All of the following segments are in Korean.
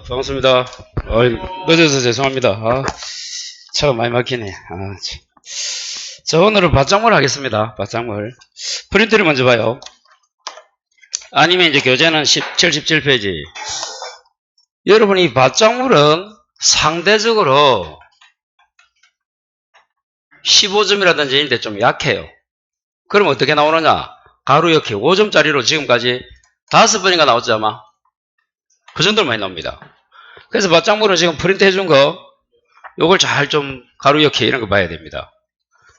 반갑습니다. 늦어서 죄송합니다. 차가 많이 막히네. 자, 오늘은 밭작물 하겠습니다. 밭작물. 프린트를 먼저 봐요. 아니면 이제 교재는 77페이지. 여러분, 이 밭작물은 상대적으로 15점이라든지 이런데 좀 약해요. 그럼 어떻게 나오느냐? 가로 이렇게 5점짜리로 지금까지 5번인가 나왔지 아마? 그 정도로 많이 나옵니다. 그래서 밭작물은 지금 프린트 해준 거, 요걸 잘 좀 가로 이렇게 이런 거 봐야 됩니다.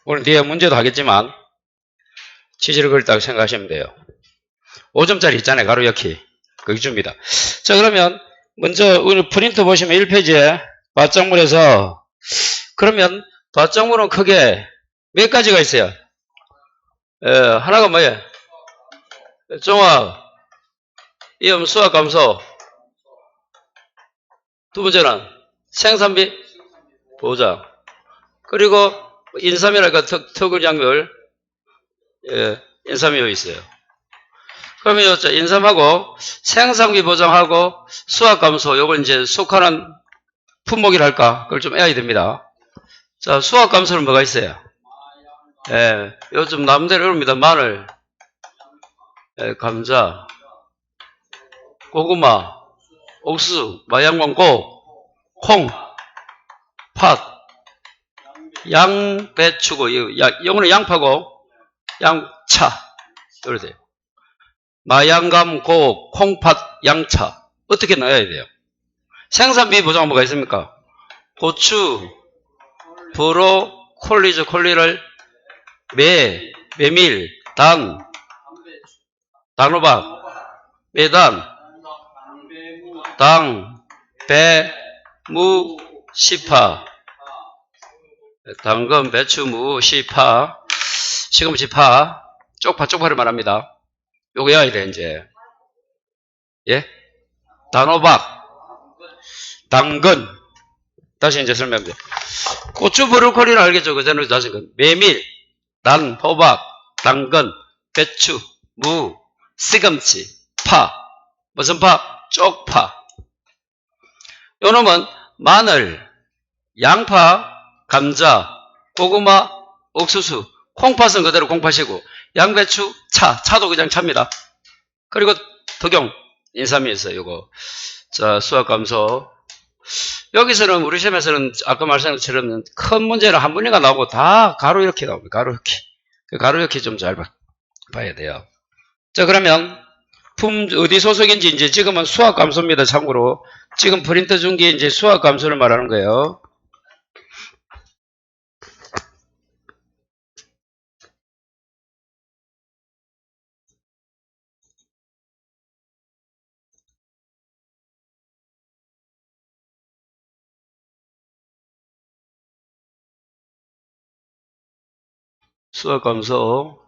오늘 뒤에 문제도 하겠지만, 취지를 그렸다고 생각하시면 돼요. 5점짜리 있잖아요. 가로 이렇게. 그게 줍니다. 자, 그러면 먼저 오늘 프린트 보시면 1페이지에 밭작물에서, 그러면 밭작물은 크게 몇 가지가 있어요? 하나가 뭐예요? 종합, 이음, 수학, 감소. 두 번째는 생산비, 보장. 그리고 인삼이랄까 특을작물, 인삼이 여기 있어요. 그러면 인삼하고 생산비 보장하고 수학 감소, 요걸 이제 속하는 품목이랄까, 그걸 좀 애야 됩니다. 자, 수학 감소는 뭐가 있어요? 요즘 남대로 어렵니다. 마늘, 감자, 고구마, 옥수수, 마양광고, 콩, 팥, 양배추고, 영어는 양파고, 양차. 이러세요. 마양감, 고, 콩팥, 양차. 어떻게 넣어야 돼요? 생산비 보장 뭐가 있습니까? 고추, 브로콜리죠. 콜리를 메밀, 단호박, 매단, 무, 시파. 당근, 배추, 무, 시파, 시금치, 파, 쪽파를 말합니다. 요거 외워야 돼, 이제. 예? 단호박, 당근. 다시 이제 설명합니다. 고추, 브로콜리는 알겠죠? 그전에 다시 메밀, 호박, 당근, 배추, 무, 시금치, 파. 무슨 파? 쪽파. 요 놈은 마늘, 양파, 감자, 고구마, 옥수수, 콩팥은 그대로 콩팥이고, 양배추, 차도 그냥 차입니다. 그리고 덕용, 인삼이 있어요, 요거. 자, 수학 감소. 여기서는, 우리 시험에서는 아까 말씀드린 것처럼 큰 문제는 한 문제가 나오고 다 가로 이렇게 나옵니다. 가로 이렇게. 가로 이렇게 좀 잘 봐야 돼요. 자, 그러면, 어디 소속인지 이제 지금은 수학 감소입니다. 참고로. 지금 프린트 준 게 이제 수학 감소를 말하는 거예요. 수학 감소.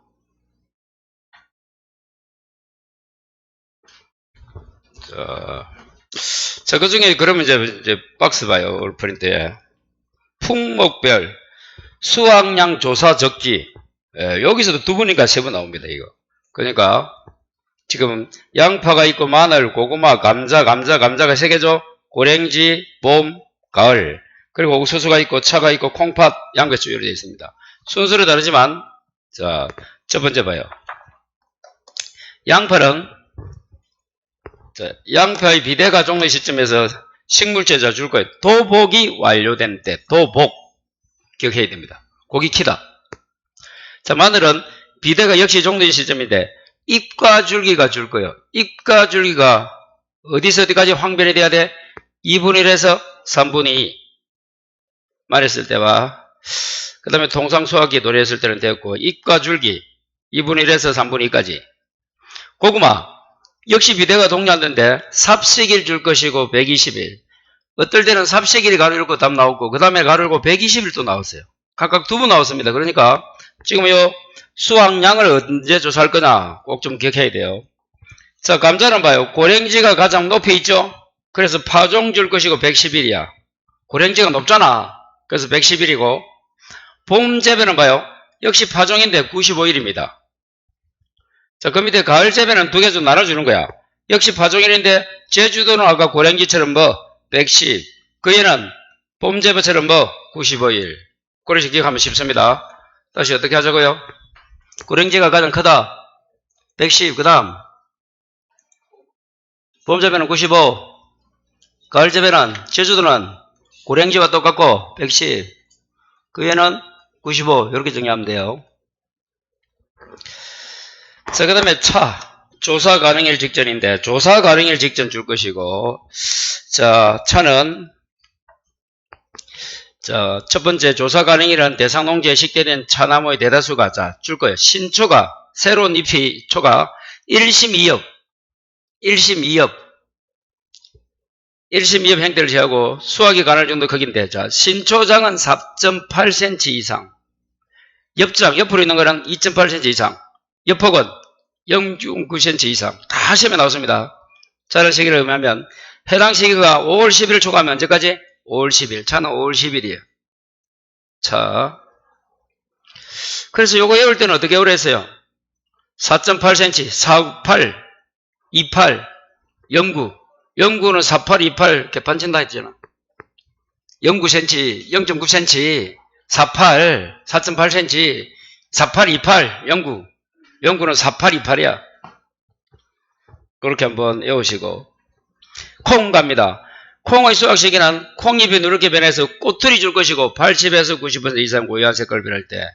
자, 그 중에 그러면 이제 박스 봐요. 올 프린트에. 품목별 수확량 조사 적기. 여기서도 두 번인가 세 번 나옵니다, 이거. 그러니까 지금 양파가 있고 마늘, 고구마, 감자가 세 개죠. 고랭지, 봄, 가을. 그리고 옥수수가 있고 차가 있고 콩팥, 양배추 이렇게 되어 있습니다. 순서로 다르지만 자, 첫 번째 봐요. 양파는 양파의 비대가 종료 시점에서 식물제자 줄 거예요. 도복이 완료된 때, 도복 기억해야 됩니다. 고기 키다. 자, 마늘은 비대가 역시 종료 시점인데 잎과 줄기가 줄 거예요. 잎과 줄기가 어디서 어디까지 황변이 돼야 돼? 2분의 1에서 3분의 2 말했을 때와 그 다음에 통상수학기 노래했을 때는 됐고, 잎과 줄기 2분의 1에서 3분의 2까지. 고구마 역시 비대가 동료하는데 삽시기를 줄 것이고 120일. 어떨 때는 삽시기를 가로 읽고 답 나오고 그 다음에 가로 읽고 120일 또 나왔어요. 각각 두 번 나왔습니다. 그러니까 지금 요 수확량을 언제 조사할 거냐 꼭 좀 기억해야 돼요. 자, 감자는 봐요. 고랭지가 가장 높이 있죠. 그래서 파종 줄 것이고 110일이야. 고랭지가 높잖아. 그래서 110일이고 봄 재배는 봐요. 역시 파종인데 95일입니다. 자, 그 밑에 가을 재배는 두 개 좀 나눠주는 거야. 역시 파종일인데 제주도는 아까 고랭지처럼 뭐 110, 그에는 봄 재배처럼 뭐 95일. 그래서 기억하면 쉽습니다. 다시 어떻게 하자고요? 고랭지가 가장 크다. 110, 그 다음 봄 재배는 95, 가을 재배는 제주도는 고랭지와 똑같고 110, 그에는 95 이렇게 정리하면 돼요. 자, 그 다음에 조사 가능일 직전인데 조사 가능일 직전 줄 것이고, 자, 차는 자, 첫 번째 조사 가능일은 대상 농지에 식재된 차나무의 대다수가 줄 거예요. 신초가 새로운 잎이 초가 1심 2엽 1심 2엽 형태를 취하고 수확이 가능할 정도 크기인데, 자, 신초장은 4.8cm 이상, 엽장 옆으로 있는 거는 2.8cm 이상, 엽폭은 0.9cm 이상. 다 시험에 나왔습니다. 자를 시기를 의미하면 해당 시기가 5월 10일 초과하면 언제까지? 5월 10일. 차는 5월 10일이에요. 자, 그래서 요거 외울 때는 어떻게 외우라 했어요? 4.8cm, 498, 28, 09. 09는 48, 28 개판친다 했잖아. 0.9cm, 0.9cm, 48, 4.8cm, 48, 28, 09. 09는 48, 28이야. 그렇게 한번 외우시고. 콩 갑니다. 콩의 수확 시기는 콩잎이 누렇게 변해서 꼬투리 줄 것이고 80에서 90% 이상 고유한 색깔을 변할 때,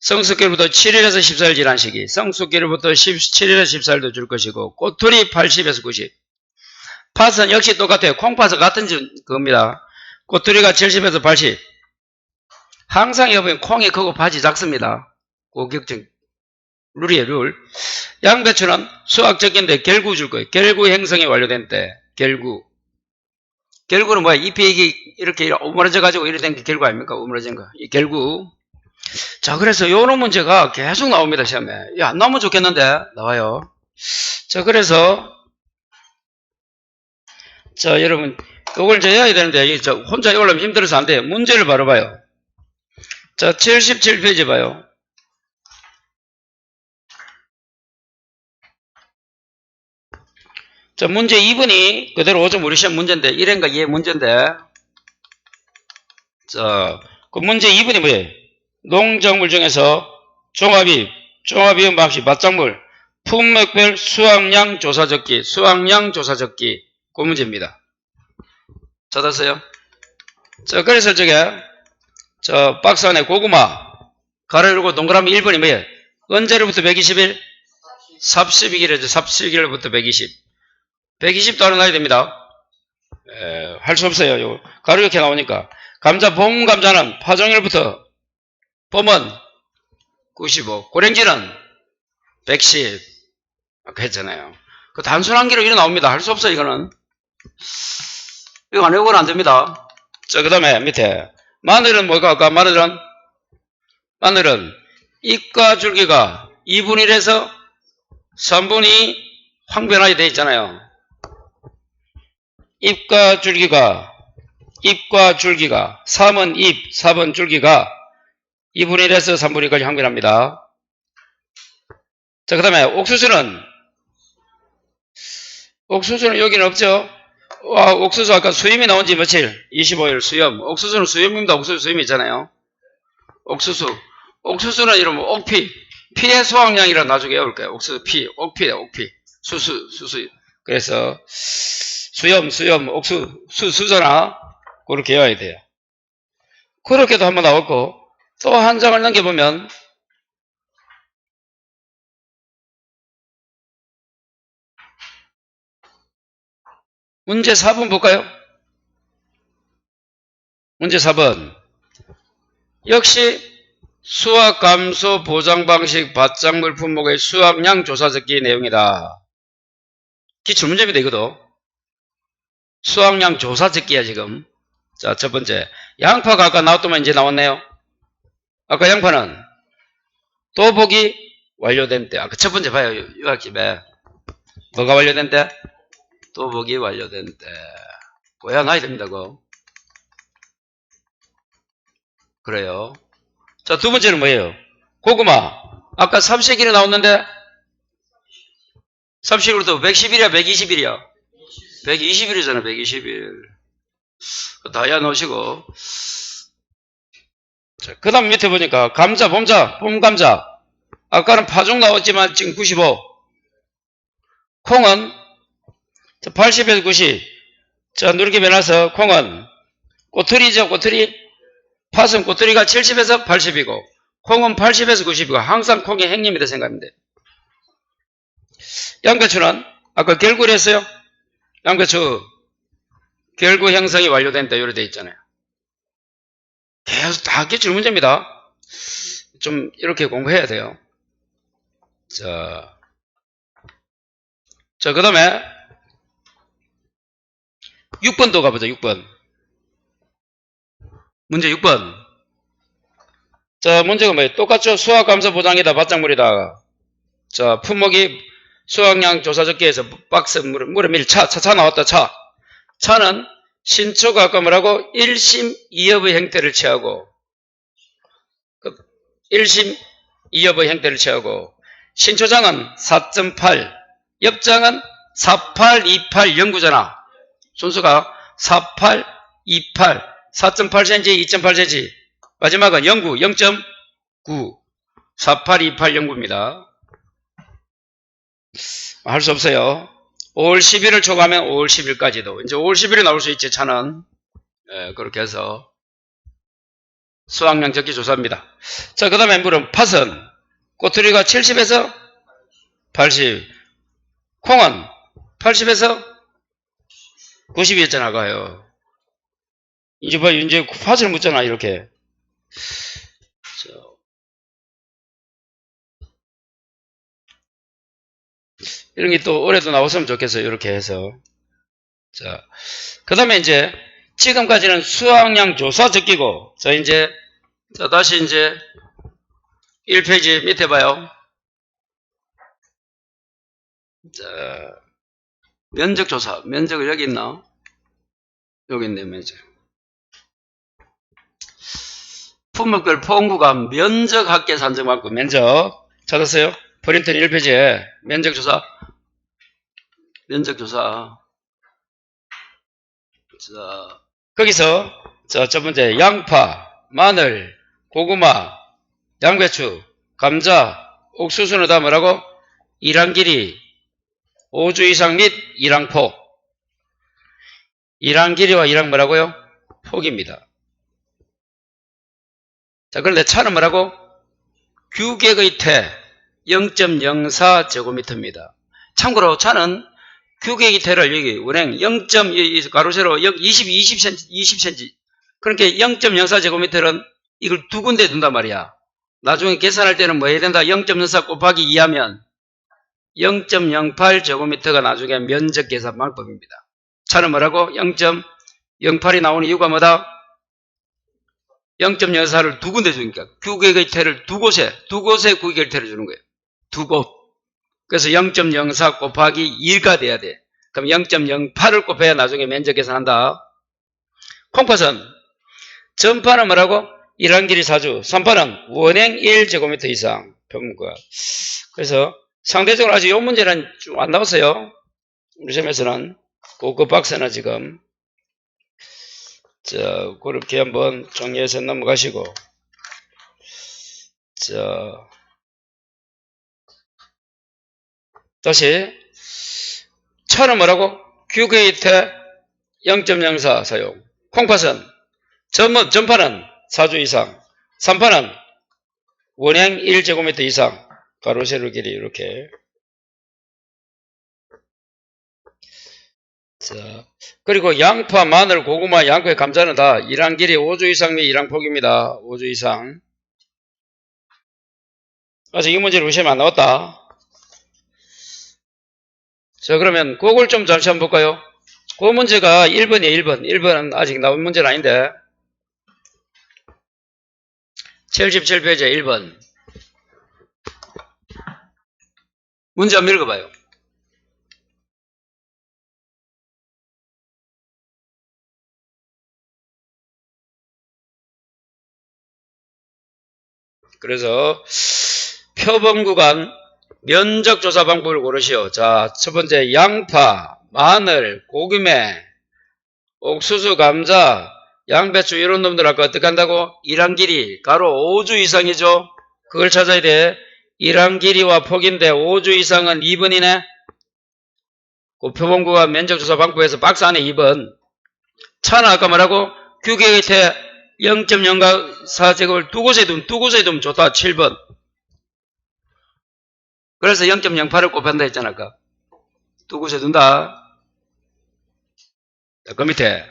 성숙기로부터 7일에서 14일 지난 시기, 성숙기로부터 17일에서 14일도 줄 것이고 꼬투리 80에서 90. 팥은 역시 똑같아요. 콩팥은 같은 겁니다. 꼬투리가 70에서 80. 항상 여러분 콩이 크고 팥이 작습니다. 고격증 룰이에요, 룰. 양배추는 수확 적기인데 결구 줄 거예요. 결구 형성이 완료된 때, 결구. 결구는 뭐야? 잎이 이렇게 오므러져 가지고 이렇게 된 게 결구 아닙니까? 오므러진 거. 이 결구. 자, 그래서 요런 문제가 계속 나옵니다, 시험에. 야, 안 나오면 좋겠는데, 나와요. 자, 그래서, 자, 여러분, 요걸 이제 해야 되는데, 혼자 이걸로 힘들어서 안 돼요. 문제를 바로 봐요. 자, 77페이지 봐요. 자, 문제 2번이 그대로 5점 우리 시험 문제인데, 1회인가 2회 문제인데, 자, 그 문제 2번이 뭐예요? 농작물 중에서 종합이용 방식, 밭작물, 품목별 수확량 조사 적기, 그 문제입니다. 찾았어요? 자, 그래서 저 박스 안에 고구마, 가로 열고 동그라미 1번이 뭐예요? 언제로부터 120일? 삽12일에서 삽12일부터 120. 120도 알아놔야 됩니다. 할 수 없어요. 요 가로 이렇게 나오니까. 봄 감자는 파종일부터, 봄은 95, 고랭지는 110. 아까 했잖아요. 그 단순한 기로 이래 나옵니다. 할 수 없어요, 이거는. 이거 안 외우고는 안 됩니다. 자, 그 다음에 밑에. 마늘은 뭘까? 아까 마늘은 잎과 줄기가 2분의 1에서 3분의 2 황변하게 되어 있잖아요. 잎과 줄기가 3은 잎, 4번 줄기가 2분의 1에서 3분의 2까지 황변합니다. 자, 그 다음에 옥수수는 여기는 없죠? 와, 옥수수 아까 수염이 나온 지 며칠? 25일 수염. 옥수수는 수염입니다. 옥수수 수염이 있잖아요. 옥수수는 이러면 옥피. 피의 수확량이라 나중에 외울게요. 옥수수 피, 옥피. 수수. 그래서 수염, 수잖아. 그렇게 외워야 돼요. 그렇게도 한번 나왔고, 또 한 장을 넘겨보면, 문제 4번 볼까요? 문제 4번. 역시 수확 감소 보장 방식 밭작물 품목의 수확량 조사 적기 내용이다. 기출문제입니다, 이것도. 수확량 조사 적기야, 지금. 자, 첫 번째. 양파가 아까 나왔더만 이제 나왔네요. 아까 양파는 또 보기 완료된 때. 아까 첫 번째 봐요, 유학집에. 뭐가 완료된 때? 또 보기 완료된 때. 외워놔야 됩니다, 그거. 그래요. 자, 두 번째는 뭐예요? 고구마. 아까 삽시기로 나왔는데, 30일부터 110일이야, 120일이야? 120일이잖아, 120일. 다이아 넣으시고. 자, 그 다음 밑에 보니까, 감자, 봄감자. 아까는 파종 나왔지만 지금 95. 콩은 80에서 90. 자, 누렇게 변해서 콩은 꼬투리죠, 꼬투리. 팥은 꼬투리가 70에서 80이고, 콩은 80에서 90이고, 항상 콩이 행님이다 생각하면 돼. 양배추는 아까 결구를 했어요. 양배추 결구 형성이 완료된다 이렇게 돼 있잖아요. 계속 다 기출 문제입니다. 좀 이렇게 공부해야 돼요. 자, 그 다음에 6번도 가보자. 6번 문제 6번. 자, 문제가 뭐예요? 똑같죠? 수확감사 보장이다, 밭작물이다. 자, 품목이 수확량 조사 적기에서 박스 물에 밀 차 나왔다. 차는 신초가 아까 뭐라고? 1심 2업의 형태를 취하고 1심 2업의 형태를 취하고, 신초장은 4.8, 엽장은 4828 연구잖아. 순수가 4828, 4.8cm, 2.8cm. 마지막은 연구 0.9, 4828 연구입니다. 할 수 없어요. 5월 10일을 초과하면 5월 10일까지도. 이제 5월 10일에 나올 수 있지, 차는. 그렇게 해서 수확량 적기 조사입니다. 자, 그 다음에 물은 팥은 꼬투리가 70에서 80. 콩은 80에서 90이었잖아, 아까요. 이제 팥을 묻잖아, 이렇게. 이런 게 또 올해도 나왔으면 좋겠어요. 이렇게 해서. 자, 그 다음에 이제 지금까지는 수확량 조사 적기고, 자, 이제, 자, 다시 이제 1페이지 밑에 봐요. 자, 면적 조사. 면적을 여기 있나? 여기 있네, 면적. 품목별 포옹구간 면적 합계 산정받고, 면적. 찾았어요? 프린트 1페이지에 면적 조사. 면적 조사. 자, 거기서, 자, 첫 번째, 양파, 마늘, 고구마, 양배추, 감자, 옥수수는 다 뭐라고? 일항 길이 5주 이상 및 일항 폭. 일항 길이와 일항 뭐라고요? 폭입니다. 자, 그런데 차는 뭐라고? 규격의 태 0.04제곱미터입니다. 참고로 차는 규격의 태를 여기 운행 0. 가로세로 20cm. 그러니까 0.04제곱미터는 이걸 두 군데 둔단 말이야. 나중에 계산할 때는 뭐 해야 된다? 0.04 곱하기 2하면 0.08제곱미터가 나중에 면적 계산 방법입니다. 차는 뭐라고? 0.08이 나오는 이유가 뭐다? 0.04를 두 군데 주니까 규격의 태를 두 곳에 규격의 태를 주는 거예요. 두 곳. 그래서 0.04 곱하기 1가 돼야 돼. 그럼 0.08을 곱해야 나중에 면적 계산한다. 콩팥은 전파는 뭐라고? 1항 길이 4주, 3파는 원행 1제곱미터 이상. 평균과. 그래서 상대적으로 아직 이 문제는 좀 안 나왔어요. 우리 시험에서는 그 박스는 지금 자, 그렇게 한번 정리해서 넘어가시고, 자, 다시 차는 뭐라고? 규격의 태 0.04 사용. 콩팥은 전파는 4주 이상, 3파는 원행 1제곱미터 이상. 가로 세로 길이 이렇게. 자, 그리고 양파, 마늘, 고구마, 양파, 감자는 다 1항 길이 5주 이상 및 1항 폭입니다. 5주 이상. 아직 이 문제를 우리 시험에 안 나왔다. 자, 그러면 그걸 좀 잠시 한번 볼까요? 그 문제가 1번이에요, 1번. 1번은 아직 나온 문제는 아닌데. 77페이지 1번. 문제 한번 읽어봐요. 그래서 표본 구간 면적 조사 방법을 고르시오. 자, 첫 번째 양파, 마늘, 고구매, 옥수수, 감자, 양배추 이런 놈들 아까 어떻게 한다고? 일한 길이 가로 5주 이상이죠. 그걸 찾아야 돼. 일한 길이와 폭인데 5주 이상은 2번이네. 그 표본구가 면적조사 방법에서 박스 안에 2번. 차는 아까 뭐라고? 규격의 태 0.04제곱을 두 곳에 두면 좋다. 7번. 그래서 0.08을 곱한다 했잖아. 아까. 두 곳에 둔다. 그 밑에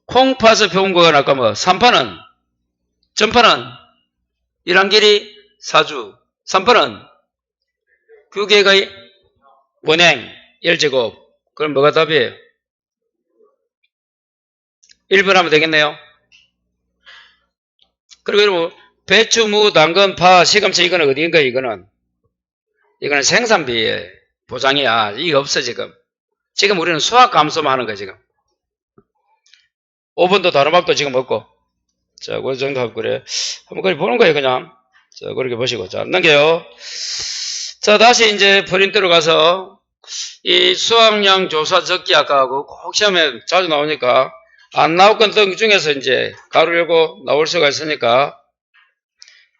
콩팥의 표본구가 아까 뭐 3파는 전파는 일한 길이 4주 3파는 규격의 원행 1제곱. 그럼 뭐가 답이에요? 1번 하면 되겠네요. 그리고 배추, 무, 당근, 파, 시금치 이거는 어디인가? 이거는 생산비 보장이야. 이게 없어 지금. 지금 우리는 수학 감소만 하는 거야 지금. 5번도 단호박도 지금 없고. 자, 그 정도 하고 그래. 한번 그래 보는 거예요 그냥. 자, 그렇게 보시고. 자, 넘겨요. 자, 다시 이제 프린트로 가서 이 수확량 조사 적기 아까 하고 꼭 시험에 자주 나오니까 안 나올 건 등 중에서 이제 가르려고 나올 수가 있으니까.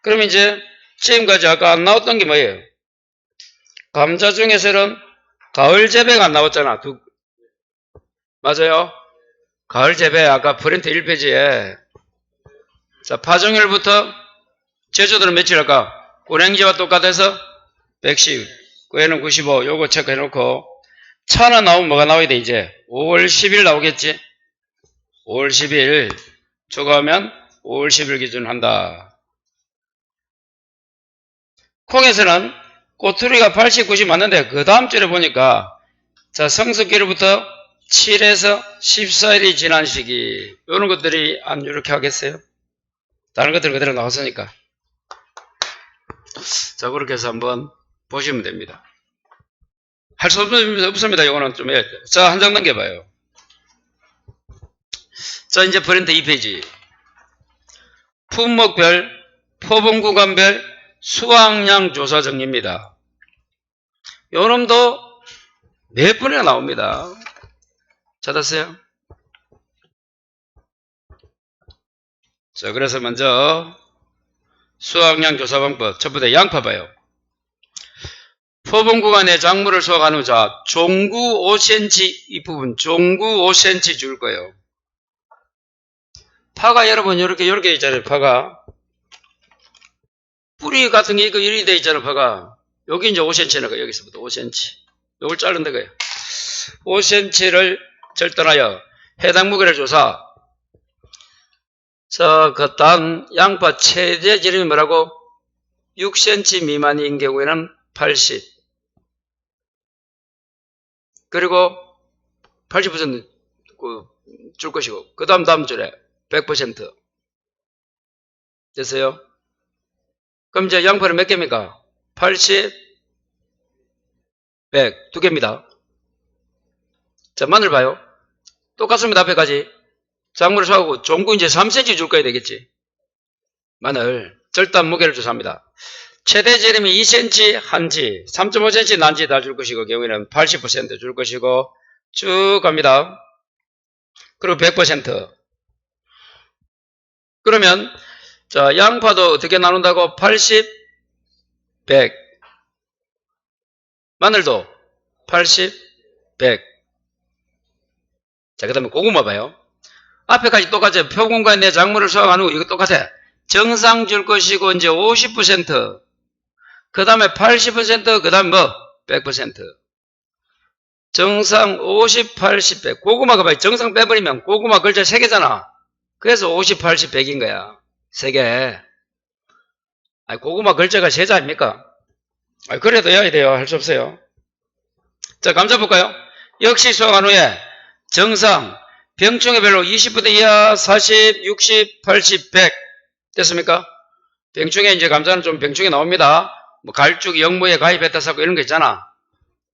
그럼 이제 지금까지 아까 안 나왔던 게 뭐예요? 감자 중에서는 가을 재배가 안 나왔잖아. 맞아요? 가을 재배 아까 프린트 1페이지에 자, 파종일부터 제주도는 며칠 할까? 고랭지와 똑같아서 110, 그애는 95, 요거 체크해 놓고 차는 나오면 뭐가 나와야 돼 이제? 5월 10일 나오겠지? 5월 10일 초과하면 5월 10일 기준 한다. 콩에서는 꼬투리가 80, 90 맞는데 그 다음 줄에 보니까 자, 성숙기로부터 7에서 14일이 지난 시기 이런 것들이 안 이렇게 하겠어요? 다른 것들 그대로 나왔으니까. 자, 그렇게 해서 한번 보시면 됩니다. 할 수 없습니다. 이거는 좀 해야 돼요. 자, 한 장 넘겨봐요. 자, 이제 프린트 2페이지. 품목별, 포분구간별 수확량 조사 정리입니다. 요 놈도 몇 번이나 나옵니다. 찾았어요? 자, 그래서 먼저 수확량 조사 방법. 첫 번째 양파 봐요. 포분구간의 작물을 수확하는 자, 종구 5cm 이 부분, 종구 5cm 줄 거예요. 파가 여러분 이렇게 있잖아요. 파가 뿌리 같은 게 이거 이리 돼 있잖아요. 파가 여기 이제 5cm니까 여기서부터 5cm. 요걸 자른다 거예요. 5cm를 절단하여 해당 무게를 조사. 자, 그 다음 양파 최대 지름이 뭐라고? 6cm 미만인 경우에는 80. 그리고 80% 줄 것이고 그 다음 줄에 100% 됐어요? 그럼 이제 양파는 몇 개입니까? 80, 100 두 개입니다. 자, 마늘 봐요. 똑같습니다. 앞에까지. 작물을 사고 종구 이제 3cm 줄 거야 되겠지. 마늘 절단 무게를 조사합니다. 최대 지름이 2cm 한지, 3.5cm 난지 다 줄 것이고 경우에는 80% 줄 것이고 쭉 갑니다. 그리고 100%. 그러면 자, 양파도 어떻게 나눈다고? 80, 100. 마늘도 80, 100. 자, 그 다음에 고구마 봐요. 앞에까지 똑같아요. 표공간에 내 작물을 수확하는 거 이거 똑같아. 정상 줄 것이고 이제 50%. 그 다음에 80%, 그 다음에 뭐? 100%. 정상 50, 80, 100. 고구마가 봐요. 정상 빼버리면 고구마 글자 3개잖아. 그래서 50, 80, 100인 거야. 3개. 아니, 고구마 글자가 세자 아닙니까? 아니, 그래도 해야 돼요. 할 수 없어요. 자, 감자 볼까요? 역시 수확한 후에 정상, 병충해 별로 20% 이하, 40, 60, 80, 100. 됐습니까? 병충해 이제 감자는 좀 병충해 나옵니다. 뭐 갈죽, 영모에 가입했다 사고 이런 거 있잖아.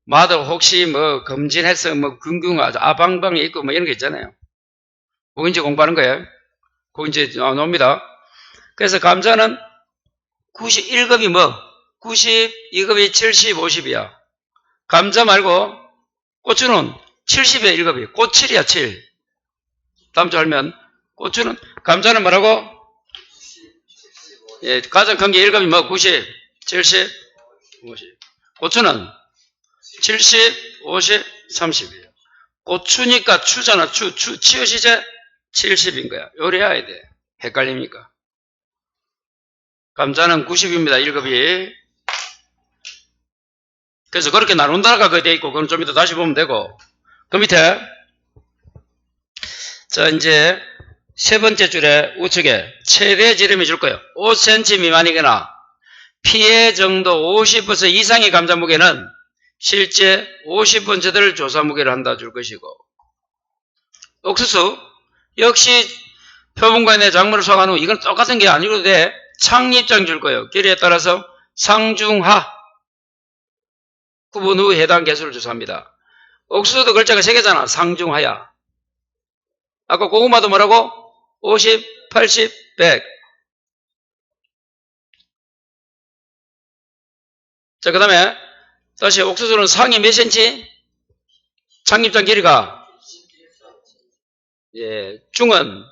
마도 혹시 뭐 검진해서 뭐 균균 아방방이 있고 뭐 이런 거 있잖아요. 그거 이제 공부하는 거예요. 그거 이제 나옵니다. 그래서 감자는 91급이 뭐 90, 이급이 70, 50이야. 감자 말고 고추는 70에 1급이. 꼬7이야, 7. 다음 주 알면 고추는, 감자는 뭐라고? 예, 가장 큰 게 1급이 뭐 90, 70, 50. 고추는 70, 50, 30이에요. 고추니까 추잖아. 치읓이제 70인 거야. 요래야 돼. 헷갈립니까? 감자는 90입니다. 1급이. 그래서 그렇게 나눈다가 그게 돼 있고, 그건 좀 이따 다시 보면 되고. 그 밑에, 자, 이제, 세 번째 줄에 우측에 최대 지름이 줄 거예요. 5cm 미만이거나, 피해 정도 50% 이상의 감자 무게는 실제 50번째들 조사 무게를 한다 줄 것이고, 옥수수, 역시 표본관의 작물을 수확한 후, 이건 똑같은 게 아니고도 돼. 창립장 줄 거예요. 길이에 따라서 상중하, 구분 후 해당 개수를 조사합니다. 옥수수도 글자가 3개잖아. 상중하야. 아까 고구마도 뭐라고? 50, 80, 100. 자, 그 다음에 다시 옥수수는 상이 몇 cm? 창립장 길이가, 예, 중은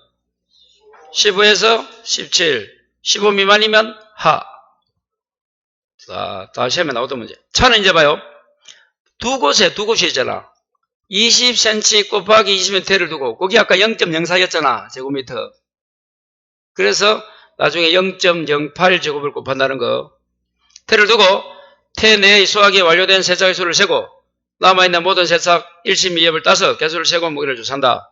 15에서 17, 15 미만이면 하. 자, 다시 하면 나오던 문제. 차는 이제 봐요. 두 곳이 있잖아. 20cm 곱하기 20면 태를 두고, 거기 아까 0.04였잖아. 제곱미터. 그래서 나중에 0.08 제곱을 곱한다는 거. 태를 두고, 태 내의 수확이 완료된 세척의 수를 세고, 남아있는 모든 세척 1심 2협을 따서 개수를 세고 무게를 조사한다.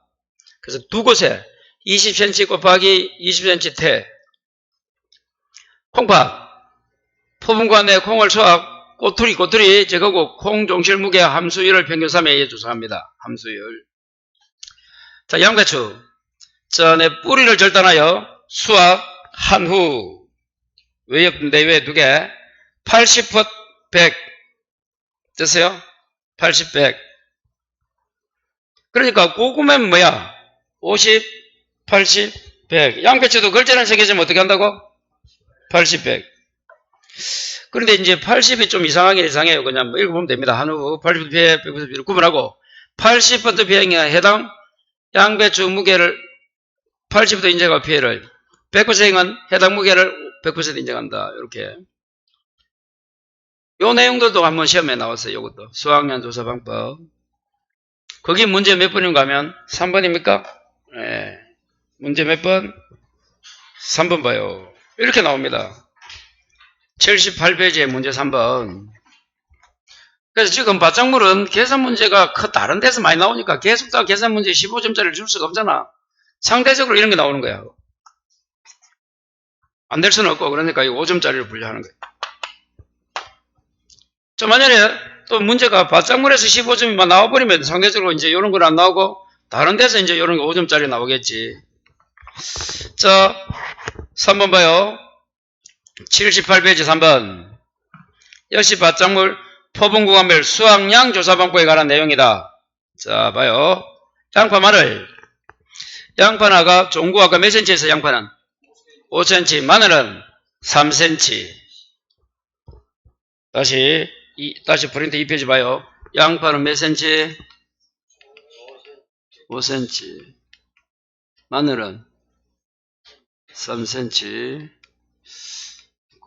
그래서 두 곳에 20cm 곱하기 20cm 태. 콩팥. 포분관 내 콩을 수확, 꼬투리, 제거고, 콩 종실 무게 함수율을 평균3에 의해 조사합니다. 함수율. 자, 양배추. 전에 뿌리를 절단하여 수확한 후, 내외 2개, 80풋 100. 됐어요? 80, 100. 그러니까, 고구마는 뭐야? 50, 80, 100. 양배추도 글자는 3개지면 어떻게 한다고? 80, 100. 그런데 이제 80이 좀 이상해요. 그냥 뭐 읽어보면 됩니다. 한후 80% 피해, 100% 구분하고 80% 피해에 해당 양배추 무게를 80% 인정하고 피해를 100%는 해당 무게를 100% 인정한다. 이렇게. 요 내용들도 한번 시험에 나왔어요. 이것도 수학량 조사 방법. 거기 문제 몇 번인가 하면 3번입니까? 네. 문제 몇 번? 3번 봐요. 이렇게 나옵니다. 78페이지의 문제 3번. 그래서 지금 바짝물은 계산 문제가 다른 데서 많이 나오니까 계속 다 계산 문제 15점짜리를 줄 수가 없잖아. 상대적으로 이런 게 나오는 거야. 안 될 수는 없고, 그러니까 이 5점짜리를 분류하는 거야. 저 만약에 또 문제가 바짝물에서 15점이 나와버리면 상대적으로 이제 이런 건 안 나오고, 다른 데서 이제 이런 게 5점짜리 나오겠지. 자, 3번 봐요. 78페이지 3번. 역시 바짝물 포분구간별 수확량 조사 방법에 관한 내용이다. 자, 봐요. 양파 마늘. 양파나가 종구 아까 몇 cm에서 양파는? 5cm. 마늘은 3cm. 다시 프린트 2페이지 봐요. 양파는 몇 cm? 5cm. 마늘은 3cm.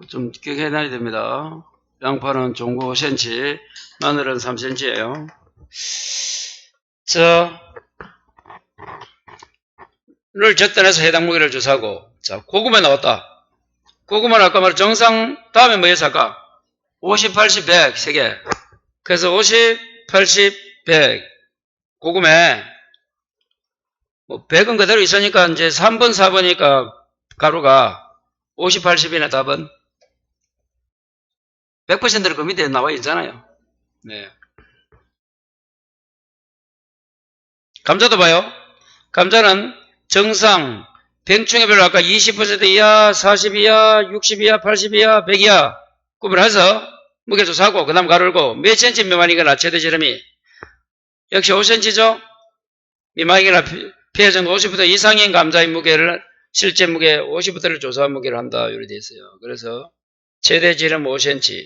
좀 기억해놔야 됩니다. 양파는 종구 5cm, 마늘은 3cm예요. 를 절단해서 해당 무게를 조사하고, 자, 고구마 나왔다. 고구마는 아까 말한 정상 다음에 뭐였어 아까? 50, 80, 100 3개. 그래서 50, 80, 100 고구마에 뭐 100은 그대로 있으니까 이제 3번, 4번이니까 가루가 50, 80이네 답은. 100%를 그 밑에 나와 있잖아요. 네. 감자도 봐요. 감자는 정상, 병충해별로 아까 20% 이하, 40 이하, 60 이하, 80 이하, 100 이하 구분해서 무게 조사하고 그 다음 가르고 몇 cm 미만이거나 최대 지름이 역시 5cm죠. 미만이거나 피해 정도 50% 이상인 감자의 무게를 실제 무게 50%를 조사한 무게를 한다. 이렇게 되어 있어요. 그래서 최대 지름 5cm.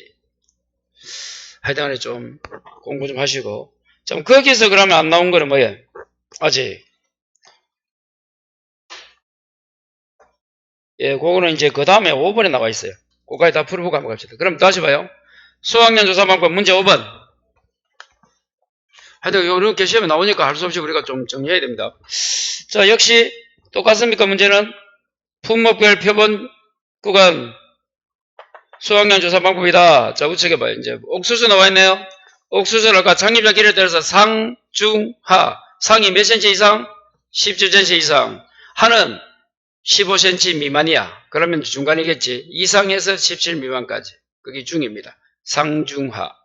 하여튼간에 좀 공부 좀 하시고. 좀 거기서 그러면 안 나온 거는 뭐예요? 아직. 예, 그거는 이제 그 다음에 5번에 나와 있어요. 그거까지 다 풀어보고 한번 갑시다. 그럼 다시 봐요. 수학년 조사 방법 문제 5번. 하여튼 이렇게 시험에 나오니까 할 수 없이 우리가 좀 정리해야 됩니다. 자, 역시 똑같습니까? 문제는 품목별 표본 구간 수학년 조사 방법이다. 자, 우측에 봐요. 이제 옥수수 나와 있네요. 옥수수는 아까 장립자 길에 따라서 상, 중, 하. 상이 몇 cm 이상? 17cm 이상. 하는 15cm 미만이야. 그러면 중간이겠지. 이상에서 17 미만까지. 그게 중입니다. 상중하.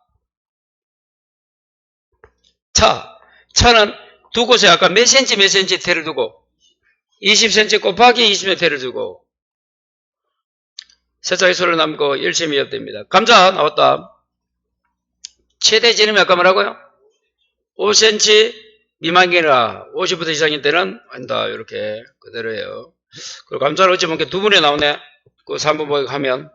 차는 두 곳에 아까 몇 cm 대를 두고 20cm 곱하기 20m를 두고 세차의 소를 남고 1cm 옆됩니다. 감자 나왔다. 최대 지름이 아까 뭐라고요? 5cm 미만이라 50부터 이상일 때는 한다. 이렇게 그대로예요. 그리고 감자는 어찌 보면 두 분에 나오네. 그 3번 보기 하면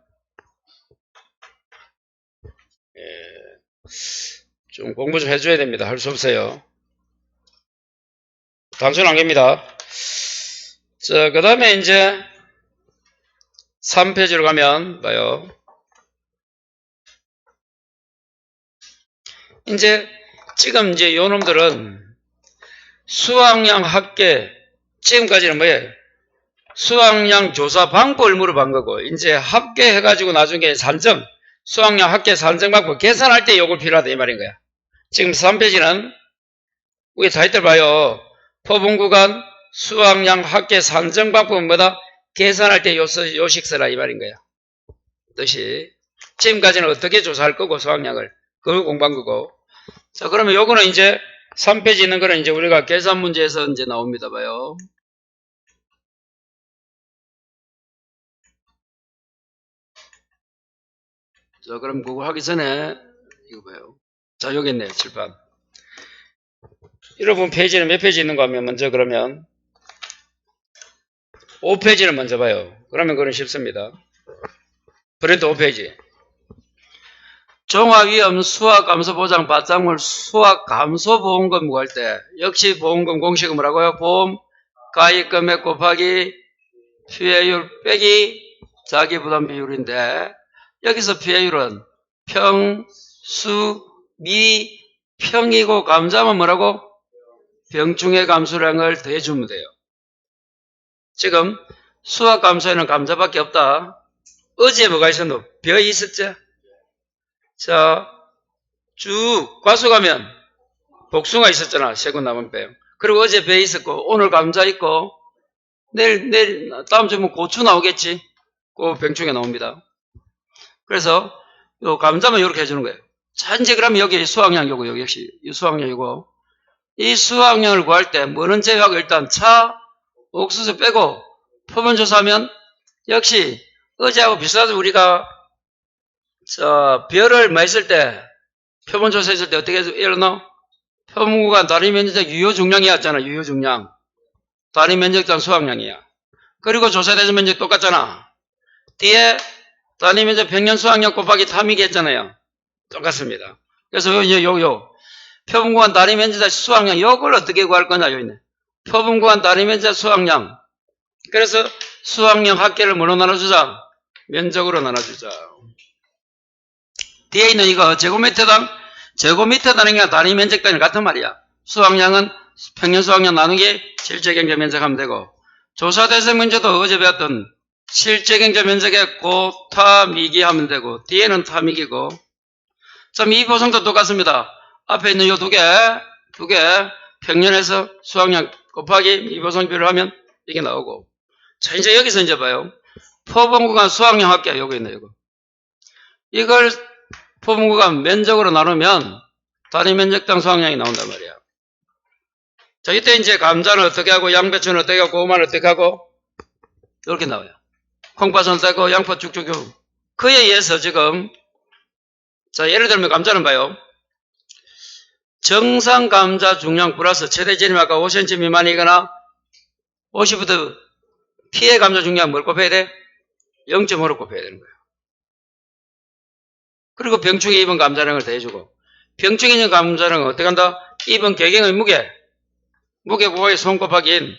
좀 공부 좀 해줘야 됩니다. 할 수 없어요. 단순한 겁니다. 자, 그 다음에 이제 3페이지로 가면 봐요. 이제 지금 이제 요 놈들은 수학량 합계 지금까지는 뭐예요? 수학량 조사 방법을 물어본 거고 이제 합계해가지고 나중에 산정 수학량 합계 산정 방법 계산할 때 요걸 필요하다 이 말인 거야. 지금 3페이지는 우리 타이틀 봐요. 포분구간 수학량 합계 산정 방법은 뭐다? 계산할 때 요식 써라 이 말인 거야. 뜻이 지금까지는 어떻게 조사할 거고 수학량을 그걸 공부한 거고. 자, 그러면 요거는 이제 3페이지 있는 거는 이제 우리가 계산 문제에서 이제 나옵니다. 봐요. 자, 그럼 그거 하기 전에 이거 봐요. 자, 여기 있네요. 칠판. 여러분 페이지는 몇 페이지 있는 거 하면 먼저 그러면 5페이지를 먼저 봐요. 그러면 그건 쉽습니다. 브랜드 5페이지. 종합위험 수학감소보장 받장물 수학감소보험금 구할 때 역시 보험금 공식은 뭐라고요? 보험 가입금액 곱하기 피해율 빼기 자기부담 비율인데 여기서 피해율은 평, 수, 미, 평이고 감자면 뭐라고? 병충해 감수량을 더해주면 돼요. 지금 수학감소에는 감자밖에 없다. 어제 뭐가 있었노? 벼 있었죠? 자, 쭉 과수 가면 복숭아 있었잖아. 세군 남은 배. 그리고 어제 배 있었고 오늘 감자 있고 내일 다음 주면 고추 나오겠지. 그 병충해 나옵니다. 그래서 요 감자만 이렇게 해주는 거예요. 자, 이제 그러면 여기 수학량 요거 여기 역시 이 수학량이고 이 수학량을 구할 때 뭐는 제외하고 일단 차, 옥수수 빼고 표본조사하면 역시 어제하고 비슷하죠. 우리가 별을 뭐 했을 때 표본조사 했을 때 어떻게 일어나? 표본구간 단위 면적 유효 중량이었잖아. 유효 중량. 단위 면적당 수학량이야. 그리고 조사대전 면적 똑같잖아. 뒤에 단위 면적 평년 수학량 곱하기 탐이기 했잖아요. 똑같습니다. 그래서 표본구간 단위 면적 수학량 이걸 어떻게 구할 거냐 요 있네. 표본구간 단위 면적 수학량. 그래서 수학량 합계를 뭐로 나눠주자? 면적으로 나눠주자. 뒤에 있는 이거 제곱미터당 제곱미터당이 아니라 단위 면적당이 같은 말이야. 수학량은 평년 수학량 나누기 실제 경제 면적 하면 되고 조사 대상 면적도 어제 배웠던 실제 경제 면적에 고타미기 하면 되고 뒤에는 타미기고 참 이 보성도 똑같습니다. 앞에 있는 이 두 개 평년에서 수학량 곱하기 이 보성 비율을 하면 이게 나오고 자 이제 여기서 이제 봐요. 포본구간 수학량 합계 요거 있네 요거. 이걸 포분구간 면적으로 나누면 단위 면적당 수학량이 나온단 말이야. 자, 이때 이제 감자는 어떻게 하고 양배추는 어떻게 하고 고구마는 어떻게 하고 이렇게 나와요. 콩팥은 어떻게 하고 양파 쭉쭉쭉. 그에 의해서 지금 자, 예를 들면 감자는 봐요. 정상 감자 중량 플러스 최대 지름 아까 5cm 미만이거나 50부터 피해 감자 중량 뭘 곱해야 돼? 0.5로 곱해야 되는 거예요. 그리고 병충해 2번 감자량을 더해주고, 병충해 있는 감자량은 어떻게 한다? 2번 개경의 무게 곱하기 손 곱하기 인.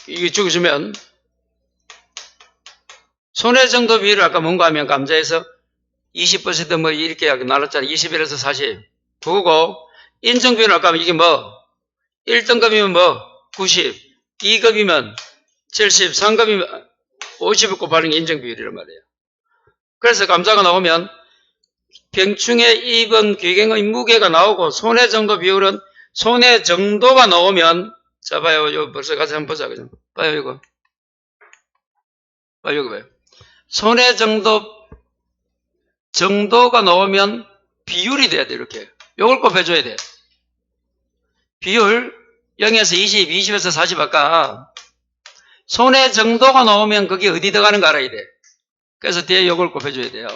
이게 죽여주면 손해 정도 비율을 아까 뭔가 하면 감자에서 20% 이렇게 나눴잖아. 21에서 40. 그거고, 인정 비율은 아까 이게 1등급이면 90, 2급이면 70, 3급이면 50을 곱하는 게 인정 비율이란 말이에요. 그래서 감자가 나오면 병충해 2번 귀경의 무게가 나오고, 손해 정도 비율은 손해 정도가 나오면, 자 봐요. 요 벌써 같이 한번 보자. 그죠? 봐요 이거. 봐요 이거 봐요. 손해 정도가 나오면 비율이 돼야 돼. 이렇게 요걸 꼭 해줘야 돼. 비율 0에서 20, 20에서 40 아까 손해 정도가 나오면 그게 어디 들어가는 거 알아야 돼. 그래서 뒤에 요걸 꼭 해줘야 돼요.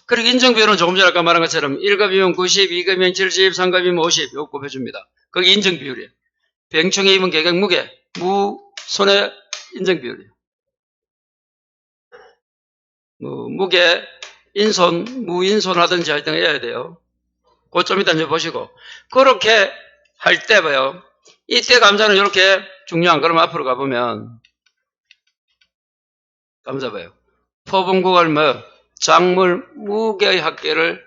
그리고 인정 비율은 조금 전에 아까 말한 것처럼 1급이면 90, 2급이면 70, 3급이면 50 요거 꼭 해줍니다. 그게 인정 비율이에요. 병충해 2번 개경 무게 손해 인정 비율이에요. 무게 인손, 무인손 하든지 할 때 해야 돼요. 그거 좀 이따 이제 보시고. 그렇게 할 때 봐요. 이때 감자는 이렇게 중요한, 그럼 앞으로 가보면, 감자 봐요. 포분국을 작물 무게의 합계를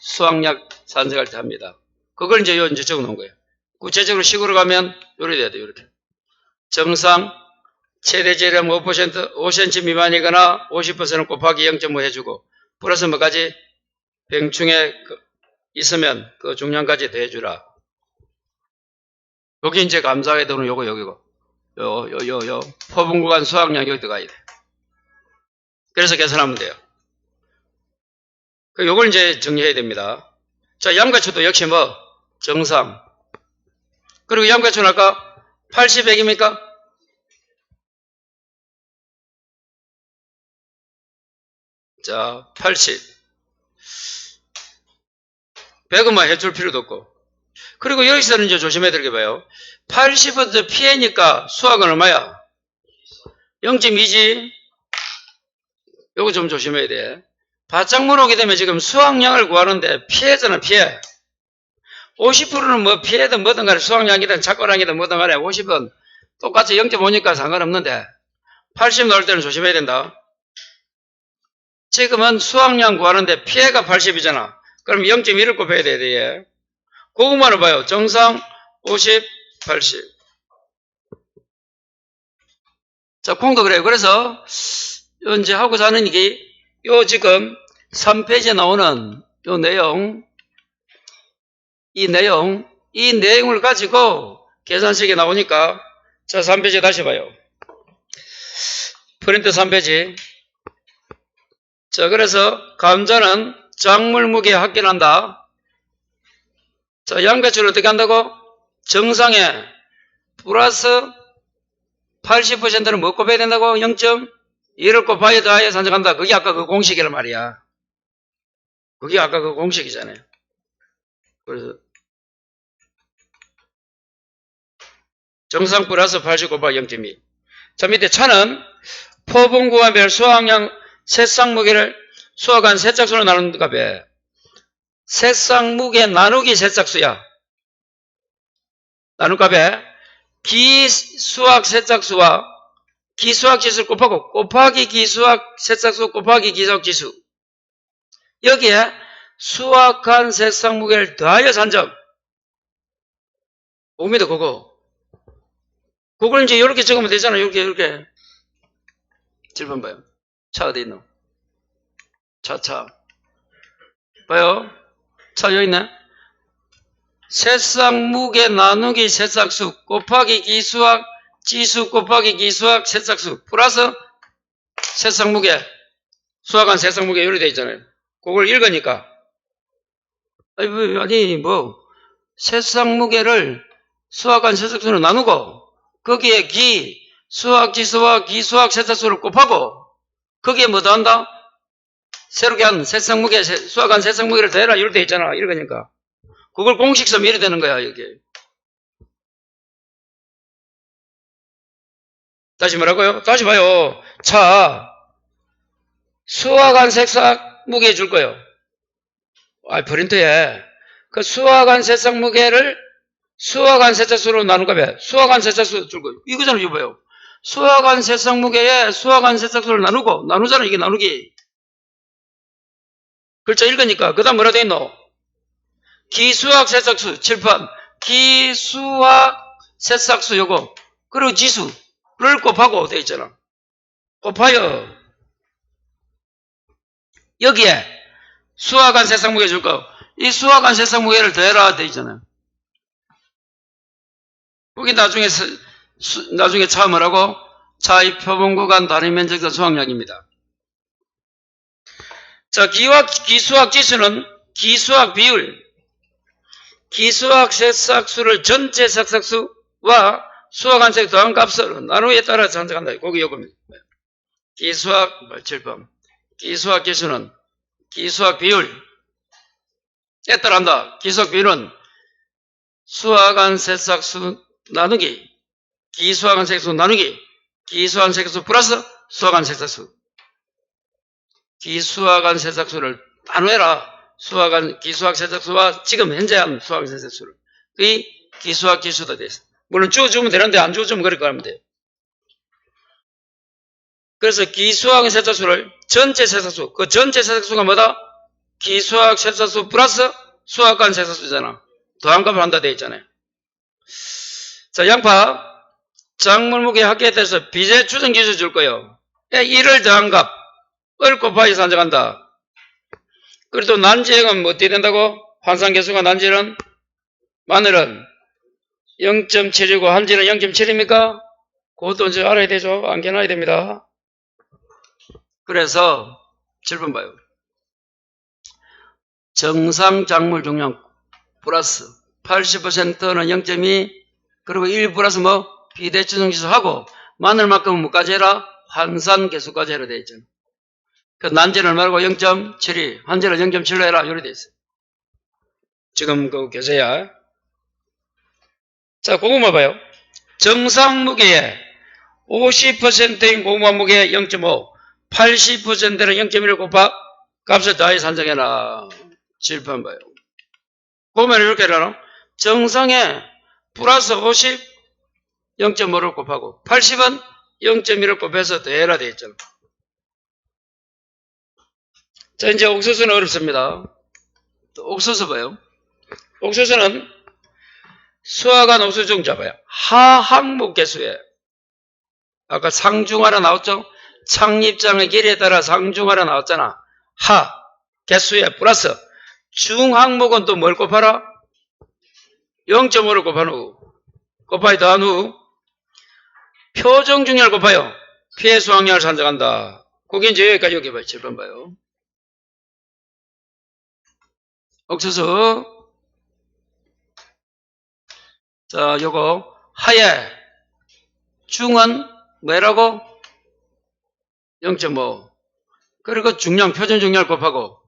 수학약 산정할 때 합니다. 그걸 이제 이제 적어 놓은 거예요. 구체적으로 식으로 가면, 요리 돼야 돼요, 이렇게. 정상, 최대 재량 5%, 5cm 미만이거나 50%는 곱하기 0.5 해주고, 플러스 뭐까지? 병충해 있으면 그 중량까지 더해주라. 여기 이제 감사에 들어오는 요거, 여기고. 포분구간 수학량 여기 들어가야 돼. 그래서 계산하면 돼요. 요걸 이제 정리해야 됩니다. 자, 양배추도 역시 정상. 그리고 양배추는 아까 80, 100입니까? 자, 80. 100은만 해줄 필요도 없고. 그리고 여기서는 이제 조심해야 될 게 봐요. 80% 피해니까 수학은 얼마야? 0.2지. 요거 좀 조심해야 돼. 바짝물 오게 되면 지금 수학량을 구하는데 피해잖아, 피해. 50%는 피해든 뭐든 간에 수학량이든 착고량이든 뭐든 간에 50은 똑같이 0.5니까 상관없는데 80 나올 때는 조심해야 된다. 지금은 수학량 구하는데 피해가 80이잖아. 그럼 0.1을 곱해야 돼. 그것만을 봐요. 정상 50, 80. 자, 콩도 그래요. 그래서 이제 하고자 하는 이게 지금 3페이지에 나오는 내용, 이 내용을 가지고 계산식에 나오니까, 자, 3페이지 다시 봐요. 프린트 3페이지. 자, 그래서 감자는 작물 무게에 합계한다. 자, 양배추를 어떻게 한다고? 정상에 플러스 80%는 뭐 곱해야 된다고? 0.1을 곱하여 더하여 산정한다. 그게 아까 그 공식이란 말이야. 그게 아까 그 공식이잖아요. 그래서 정상 플러스 80 곱하기 0.2. 자, 밑에 차는 포분구간별 수학량 새싹 무게를 수학한 세짝수로 나눈 값에 새싹 무게 나누기 세짝수야. 나눈 값에 기수학 세짝수와 기수학 지수를 곱하고 곱하기 기수학 세짝수 곱하기 기수학 지수. 여기에 수학한 새싹 무게를 더하여 산정. 옵니다, 그거. 그걸 이제 이렇게 적으면 되잖아. 이렇게. 7번 봐요. 차 어디 있노? 차. 봐요. 차 여기 있네. 새싹 무게 나누기 새싹수 곱하기 기수학 지수 곱하기 기수학 새싹수 플러스 새싹 무게 수학한 새싹 무게 이렇게 돼 있잖아요. 그걸 읽으니까 아니 새싹 무게를 수학한 새싹수로 나누고 거기에 수학 지수와 기수학 새싹수를 곱하고 거기에 뭐 더한다? 새롭게 한 새싹 무게 수학한 새싹 무게를 더해라 이렇게 돼 있잖아. 읽으니까 그걸 공식섬 이래 되는 거야, 이게. 다시 뭐라고요? 다시 봐요. 차. 수화관 색상 무게 줄 거예요. 프린트에 그 수화관 색상 무게를 수화관 세차수로 나눈 거면 수화관 세차수 줄 거예요. 이거잖아. 이거 봐요. 수화관 세상 무게에 수화관 세차수를 나누잖아. 이게 나누기. 글자 읽으니까 그 다음 뭐라 돼 있노? 기수학 세삭수 7번 기수학 세삭수 요거 그리고 지수를 곱하고 돼 있잖아. 곱하여 여기에 수화관 세상 무게 줄 거 이 수화관 세상 무게를 더해라 돼 있잖아요. 거기 나중에 차음을 하고 차의 표본 구간 단위 면적과 수학량입니다. 자, 기수학 지수는 기수학 비율, 기수학 세삭수를 전체 세삭수와 수화관 색 더한 값을 나누기에 따라 산정한다. 거기 요겁니다. 기수학 7번 기수학 지수는 기수학 비율에 따라한다. 기수학 비율은 수화관 세삭수 나누기 기수화관 세삭수 나누기 기수화관 세삭수 플러스 수화관 세삭수 기수화관 세삭수를 나누어라. 기수학 세삭수와 지금 현재 한 수화관 세삭수를 이 기수학 지수도 돼 있어. 물론 주어주면 되는데 안 주어주면 그렇게 하면 돼요. 그래서 기수학 세삭수를 전체 세삭수 그 전체 세삭수가 뭐다? 기수학 세삭수 플러스 수화관 세삭수잖아. 더한 값을 한다 돼 있잖아요. 자, 양파 작물 무게 합계에 따라서 비제 추정 기수 줄 거예요. 1을 더한 값을 곱하기 산정한다. 그리고 또 난지액은 뭐 어떻게 된다고? 환산계수가 난지는 마늘은 0.7이고 한지는 0.7입니까? 그것도 이제 알아야 되죠. 안겨놔야 됩니다. 그래서 7번 봐요. 정상 작물 중량 플러스 80%는 0.2 그리고 1 플러스 뭐 비대추정지수 하고 마늘만큼은 뭐까지 해라? 환산계수까지 해라 돼 있잖아. 그 난지는 말고 0.72 한지는 0.7로 해라 요리 돼 있어. 지금 그 교재야. 자, 고구마 봐요. 정상 무게에 50%인 고구마 무게 0.5 80%는 0.1을 곱하 값을 더하여 산정해라. 7번 봐요. 고구마는 이렇게 해라. 정상에 플러스 50 0.5를 곱하고 80은 0.1을 곱해서 더해라 되어 있잖아. 자, 이제 옥수수는 어렵습니다. 또 옥수수 봐요. 옥수수는 수화관 옥수수 중 잡아요. 하항목 개수에 아까 상중하라 나왔죠? 창립장의 길이에 따라 상중하라 나왔잖아. 하 개수에 플러스 중항목은 또 뭘 곱하라? 0.5를 곱한 후 곱하기 더한 후 표정 중량을 곱하여 피해 수확량을 산정한다. 그게 이제 여기까지 여기 봐요. 7번 봐요. 옥수수. 자, 요거 하에 중은 뭐라고? 0.5. 그리고 중량, 표준 중량을 곱하고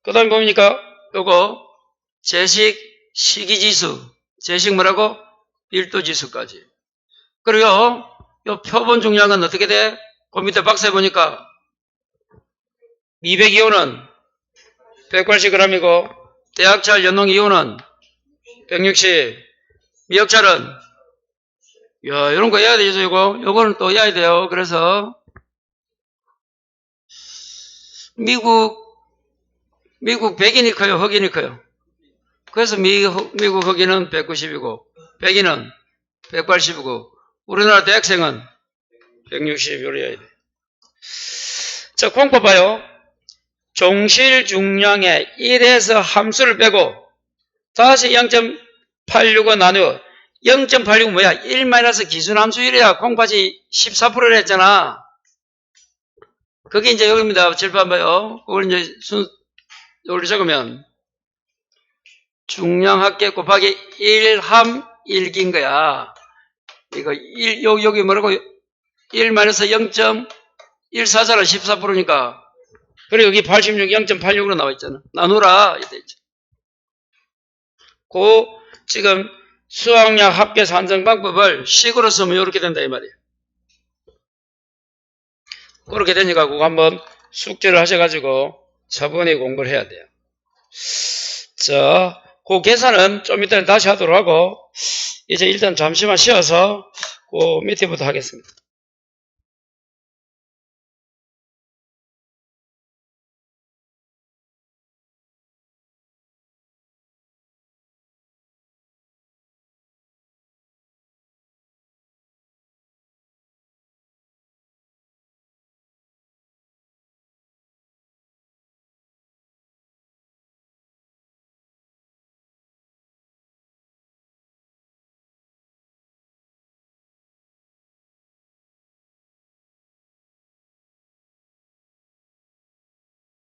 그 다음에 뭡니까? 요거 제식 시기지수, 제식 뭐라고? 밀도지수까지. 그리고 요 표본 중량은 어떻게 돼? 그 밑에 박스에 보니까 202호는 180g이고 대학찰 연농 2호는 160 미역찰은 이런 거 해야 되죠. 요거는 또 해야 돼요. 그래서 미국 백인이 커요? 흑인이 커요? 그래서 미국 흑인은 190이고 백인은 180이고 우리나라 대학생은 160 요리해야 돼. 자, 콩팥 봐요. 종실 중량의 1에서 함수를 빼고 다시 0.86을 나누어 0.86 뭐야? 1 기준 함수 1이야. 콩팥이 14%를 했잖아. 그게 이제 여기입니다. 칠판 봐요. 그걸 이제 여기로 적으면 중량 합계 곱하기 1함 1기인 거야. 이거 여기 뭐라고? 1 0.14잖아. 14%니까. 그리고 여기 86, 0.86으로 나와 있잖아. 나누라. 이렇게 있죠. 지금 수확량 합계 산정 방법을 식으로 쓰면 이렇게 된다 이 말이에요. 그렇게 되니까 그거 한번 숙제를 하셔가지고 차분히 공부를 해야 돼요. 자, 그 계산은 좀 이따 다시 하도록 하고, 이제 일단 잠시만 쉬어서 그 밑에부터 하겠습니다.